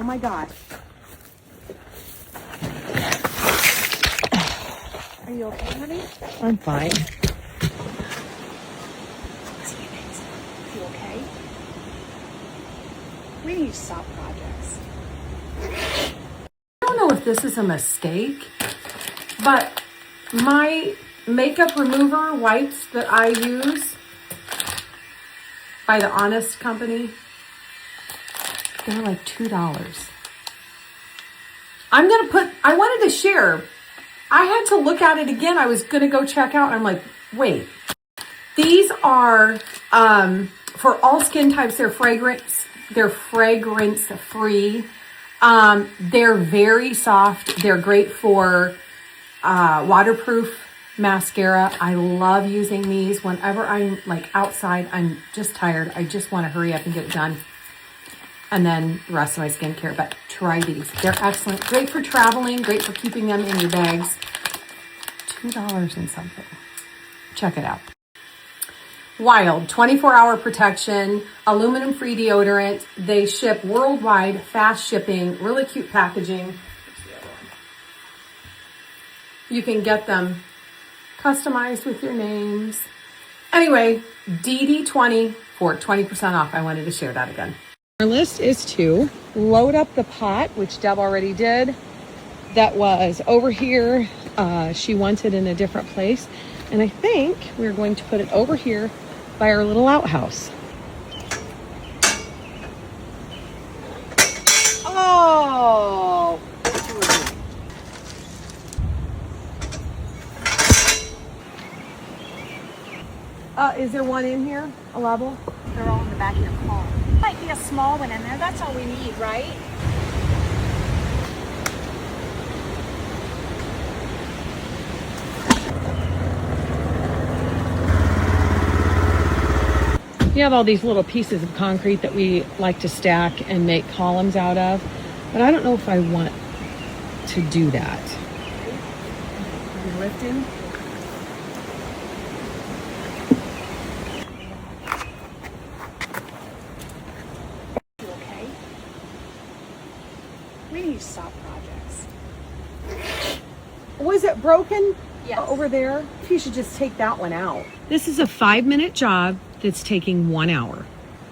Oh my God. Are you okay, honey? I'm fine. You okay? We need to stop projects. I don't know if this is a mistake, but my makeup remover wipes that I use by the Honest Company, they're like $2. I wanted to share. I had to look at it again. I was gonna go check out and I'm like, wait, these are for all skin types. They're fragrance free. They're very soft. They're great for waterproof mascara. I love using these whenever I'm like outside. I'm just tired. I just want to hurry up and get it done. And then the rest of my skincare, but try these. They're excellent. Great for traveling, great for keeping them in your bags. $2 and something. Check it out. Wild, 24-hour protection, aluminum-free deodorant. They ship worldwide, fast shipping, really cute packaging. You can get them customized with your names. Anyway, DD20 for 20% off. I wanted to share that again. Our list is to load up the pot, which Deb already did. That was over here. She wanted in a different place. And I think we're going to put it over here by our little outhouse. Oh! Is there one in here? A level? They're all in the back of your car. Might be a small one in there. That's all we need, right? You have all these little pieces of concrete that we like to stack and make columns out of, but I don't know if I want to do that. Are you lifting? You okay? We need to stop projects. Was it broken? Yes. Over there? You should just take that one out. This is a 5-minute job that's taking 1 hour.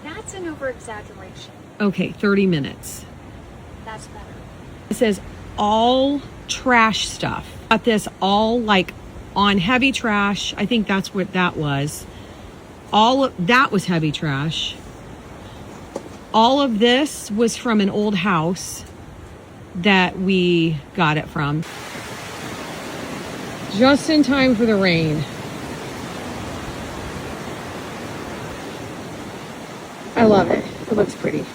That's an over-exaggeration. Okay, 30 minutes. That's better. It says all trash stuff. Got this all like on heavy trash. I think that's what that was. All of that was heavy trash. All of this was from an old house that we got it from. Just in time for the rain. I love it. It looks pretty.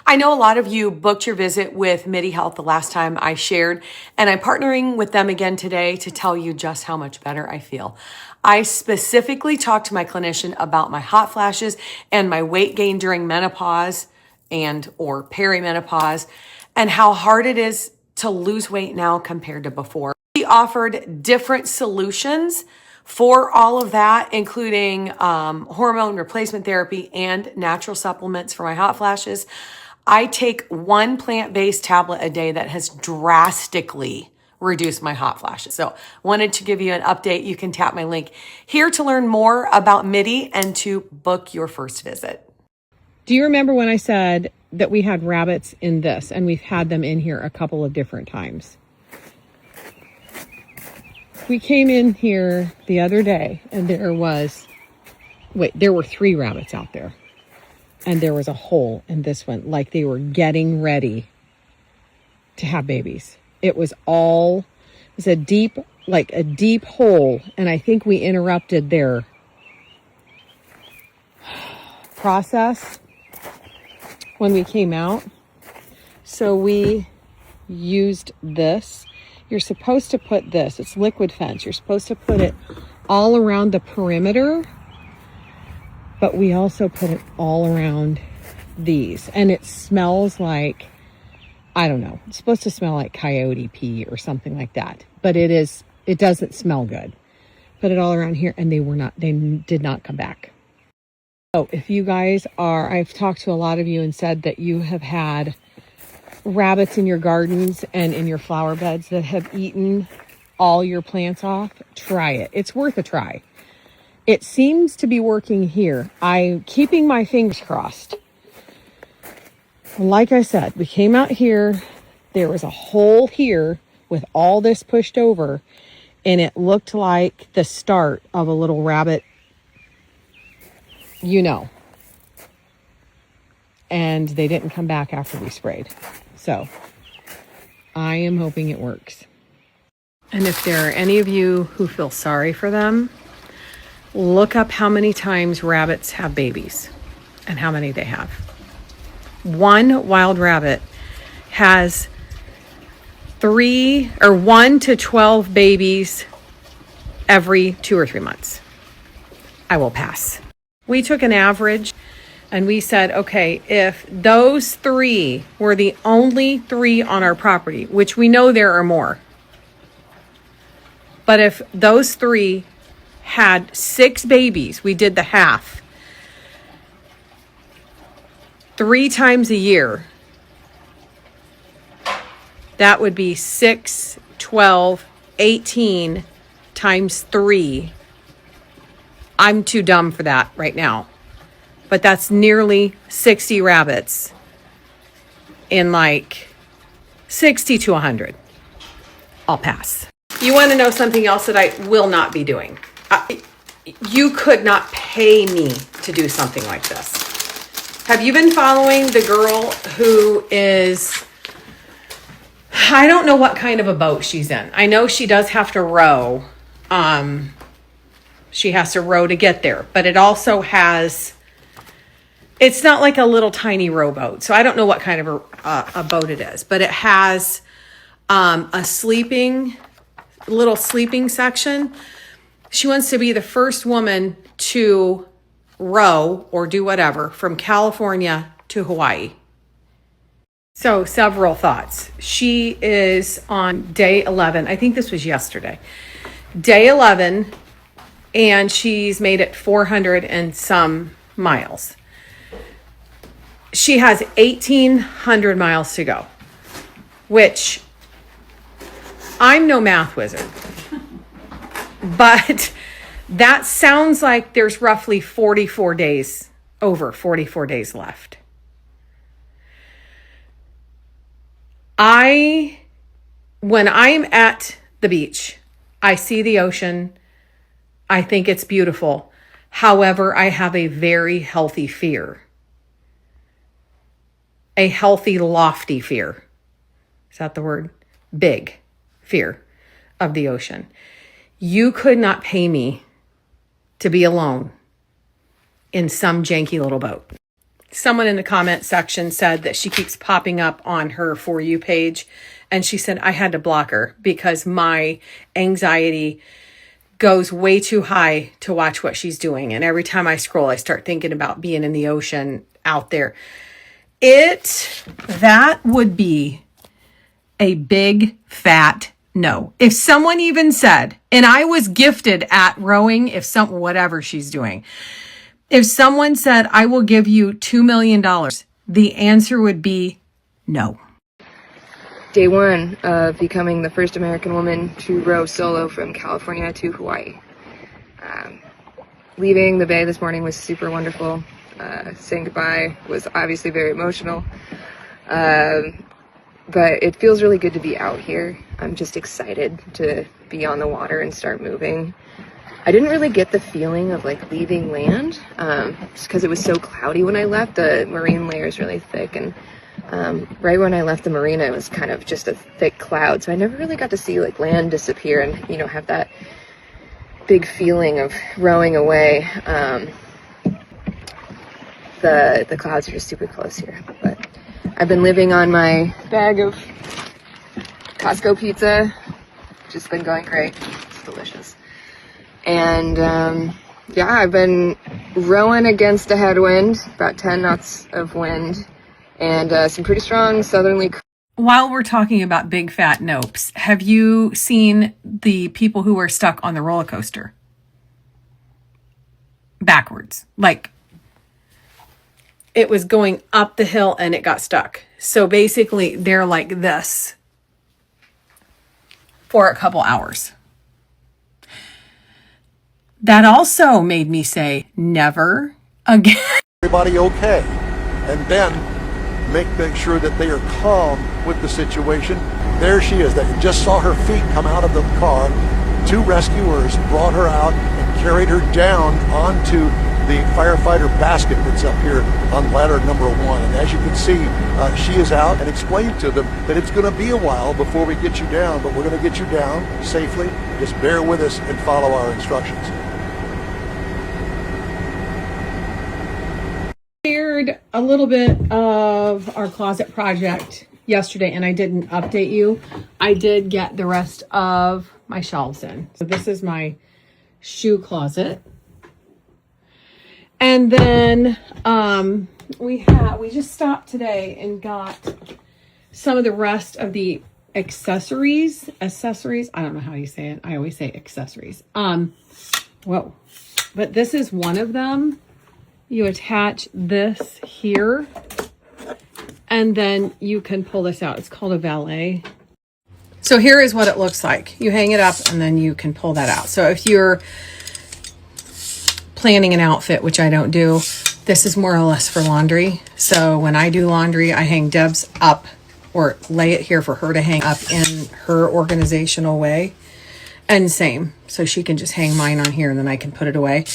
I know a lot of you booked your visit with MIDI Health the last time I shared, and I'm partnering with them again today to tell you just how much better I feel. I specifically talked to my clinician about my hot flashes and my weight gain during menopause and or perimenopause and how hard it is to lose weight now compared to before. She offered different solutions for all of that, including hormone replacement therapy and natural supplements for my hot flashes. I take one plant-based tablet a day that has drastically reduced my hot flashes. So wanted to give you an update. You can tap my link here to learn more about MIDI and to book your first visit. Do you remember when I said that we had rabbits in this, and we've had them in here a couple of different times? We came in here the other day and there were 3 rabbits out there. And there was a hole in this one, like they were getting ready to have babies. It was a deep hole. And I think we interrupted their process when we came out. So we used this. You're supposed to put this, it's liquid fence. You're supposed to put it all around the perimeter but we also put it all around these, and it smells like, I don't know, it's supposed to smell like coyote pee or something like that, but it doesn't smell good. Put it all around here, and they did not come back. So if you guys I've talked to a lot of you and said that you have had rabbits in your gardens and in your flower beds that have eaten all your plants off, try it. It's worth a try. It seems to be working here. I'm keeping my fingers crossed. Like I said, we came out here, there was a hole here with all this pushed over, and it looked like the start of a little rabbit, and they didn't come back after we sprayed. So I am hoping it works. And if there are any of you who feel sorry for them, look up how many times rabbits have babies and how many they have. One wild rabbit has 1 to 12 babies every 2 or 3 months. I will pass. We took an average and we said, okay, if those 3 were the only 3 on our property, which we know there are more, but if those 3 had 6 babies, we did the half, 3 times a year, that would be 6, 12, 18 times 3. I'm too dumb for that right now. But that's nearly 60 rabbits in like 60 to 100. I'll pass. You want to know something else that I will not be doing? You could not pay me to do something like this. Have you been following the girl who is, I don't know what kind of a boat she's in. I know she does have to row. She has to row to get there, but it also has, it's not like a little tiny rowboat. So I don't know what kind of a boat it is, but it has a little sleeping section. She wants to be the first woman to row or do whatever from California to Hawaii. So several thoughts. She is on day 11. I think this was yesterday. Day 11, and she's made it 400 and some miles. She has 1,800 miles to go, which I'm no math wizard, but that sounds like there's roughly 44 days left. When I'm at the beach, I see the ocean. I think it's beautiful. However, I have a very healthy fear. A healthy, lofty fear. Is that the word? Big fear of the ocean. You could not pay me to be alone in some janky little boat. Someone in the comment section said that she keeps popping up on her For You page. And she said, I had to block her because my anxiety goes way too high to watch what she's doing. And every time I scroll, I start thinking about being in the ocean out there. That would be a big fat no. If someone even said, and I was gifted at rowing, whatever she's doing, if someone said, I will give you $2 million, the answer would be no. Day 1 of becoming the first American woman to row solo from California to Hawaii. Leaving the bay this morning was super wonderful. Saying goodbye was obviously very emotional. But it feels really good to be out here. I'm just excited to be on the water and start moving. I didn't really get the feeling of like leaving land, just because it was so cloudy when I left. The marine layer is really thick, and right when I left the marina, it was kind of just a thick cloud. So I never really got to see like land disappear and, have that big feeling of rowing away. The clouds are just super close here, but I've been living on my bag of Costco pizza, which has been going great. It's delicious. And Yeah, I've been rowing against a headwind, about 10 knots of wind, and some pretty strong southerly. While we're talking about big fat nopes, have you seen the people who were stuck on the roller coaster? Backwards. Like, it was going up the hill and it got stuck. So basically, they're like this for a couple hours. That also made me say, never again. Everybody okay? And then make sure that they are calm with the situation. There she is. They just saw her feet come out of the car. Two rescuers brought her out and carried her down onto the firefighter basket that's up here on ladder number 1. And as you can see, she is out, and explained to them that it's going to be a while before we get you down, but we're going to get you down safely. Just bear with us and follow our instructions. Shared a little bit of our closet project yesterday, and I didn't update you. I did get the rest of my shelves in. So this is my shoe closet. And then we just stopped today and got some of the rest of the accessories. I don't know how you say it. I always say accessories. Whoa. But this is one of them. You attach this here, and then you can pull this out. It's called a valet. So here is what it looks like. You hang it up and then you can pull that out. So if you're planning an outfit, which I don't do, this is more or less for laundry. So when I do laundry, I hang Deb's up or lay it here for her to hang up in her organizational way. And same. So she can just hang mine on here and then I can put it away.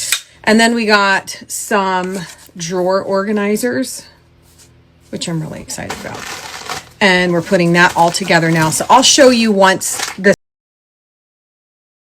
And then we got some drawer organizers, which I'm really excited about. And we're putting that all together now. So I'll show you once this